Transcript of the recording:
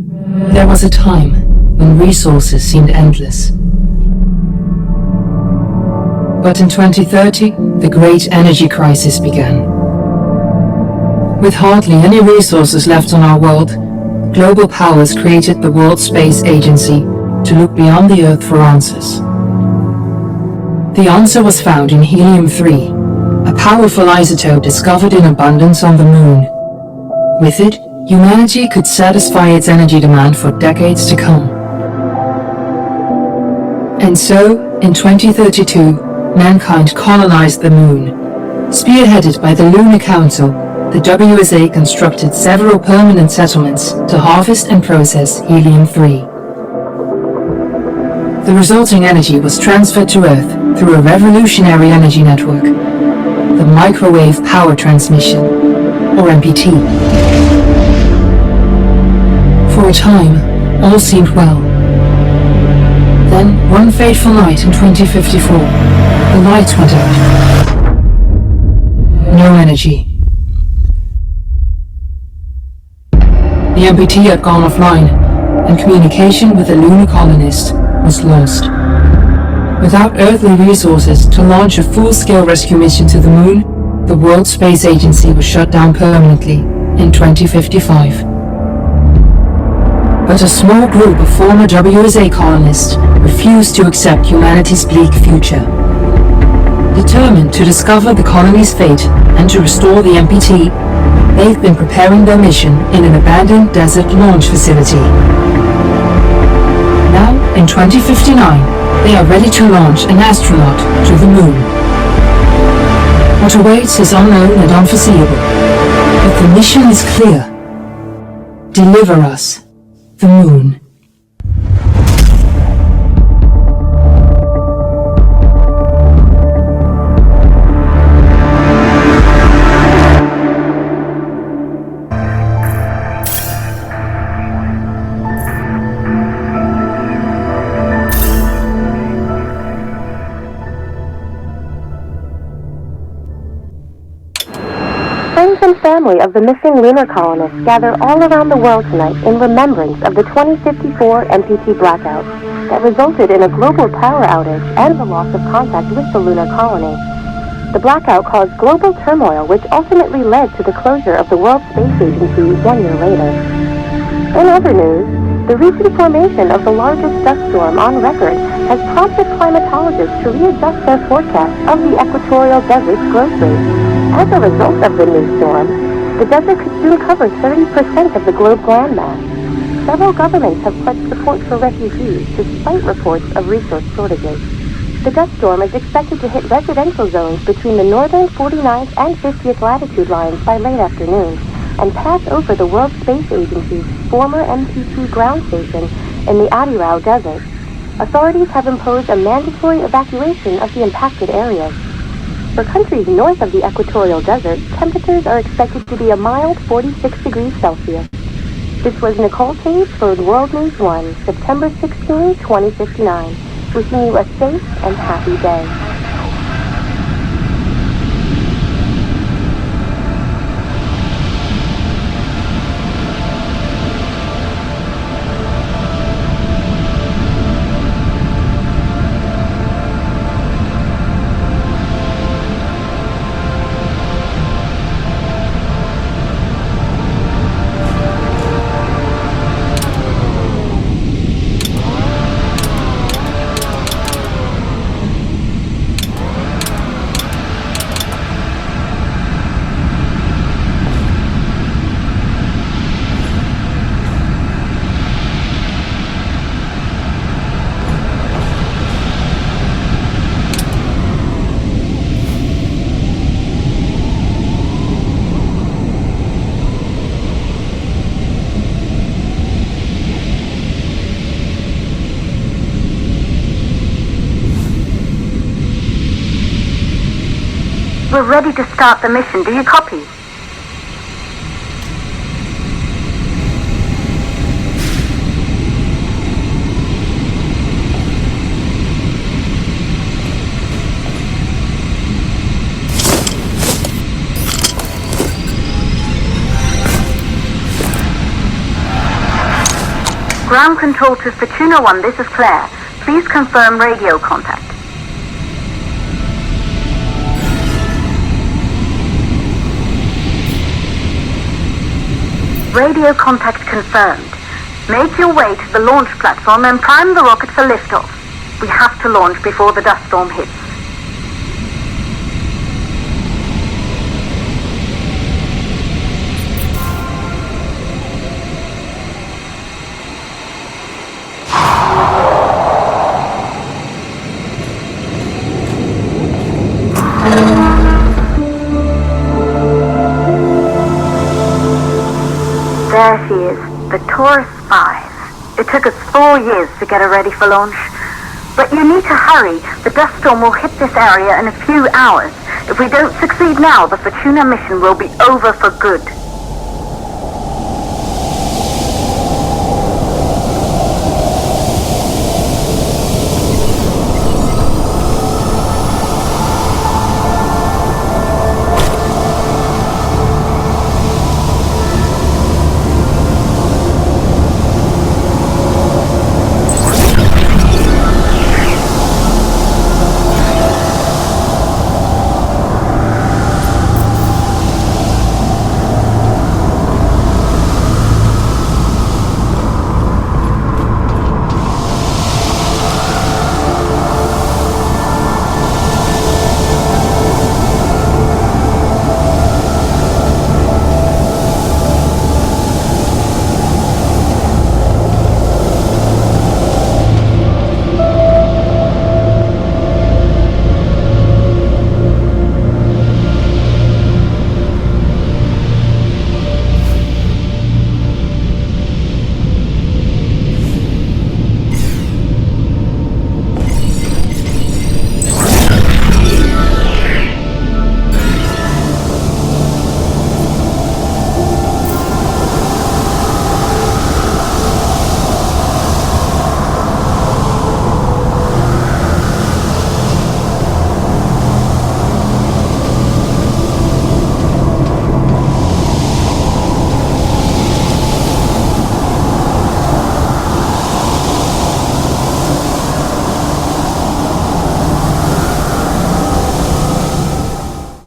There was a time when resources seemed endless. But in 2030, the great energy crisis began. With hardly any resources left on our world, global powers created the World Space Agency to look beyond the Earth for answers. The answer was found in helium-3, a powerful isotope discovered in abundance on the Moon. With it, humanity could satisfy its energy demand for decades to come. And so, in 2032, mankind colonized the Moon. Spearheaded by the Lunar Council, the WSA constructed several permanent settlements to harvest and process helium-3. The resulting energy was transferred to Earth through a revolutionary energy network, the Microwave Power Transmission, or MPT. For a time, all seemed well. Then, one fateful night in 2054, the lights went out. No energy. The MPT had gone offline, and communication with the lunar colonist was lost. Without earthly resources to launch a full-scale rescue mission to the Moon, the World Space Agency was shut down permanently in 2055. But a small group of former WSA colonists refused to accept humanity's bleak future. Determined to discover the colony's fate and to restore the MPT, they've been preparing their mission in an abandoned desert launch facility. Now, in 2059, they are ready to launch an astronaut to the Moon. What awaits is unknown and unforeseeable, but the mission is clear. Deliver us the Moon. Friends and family of the missing lunar colonists gather all around the world tonight in remembrance of the 2054 MPT blackout that resulted in a global power outage and the loss of contact with the lunar colony. The blackout caused global turmoil, which ultimately led to the closure of the World Space Agency 1 year later. In other news, the recent formation of the largest dust storm on record has prompted climatologists to readjust their forecast of the equatorial desert's growth rate. As a result of the new storm, the desert could soon cover 30% of the globe's landmass. Several governments have pledged support for refugees despite reports of resource shortages. The dust storm is expected to hit residential zones between the northern 49th and 50th latitude lines by late afternoon and pass over the World Space Agency's former MPT ground station in the Adirau Desert. Authorities have imposed a mandatory evacuation of the impacted areas. For countries north of the equatorial desert, temperatures are expected to be a mild 46 degrees Celsius. This was Nicole Tate for World News 1, September 16, 2059. Wishing you a safe and happy day. We're ready to start the mission. Do you copy? Ground control to Fortuna 1, this is Claire. Please confirm radio contact. Radio contact confirmed. Make your way to the launch platform and prime the rocket for liftoff. We have to launch before the dust storm hits. There she is, the Taurus 5. It took us 4 years to get her ready for launch. But you need to hurry. The dust storm will hit this area in a few hours. If we don't succeed now, the Fortuna mission will be over for good.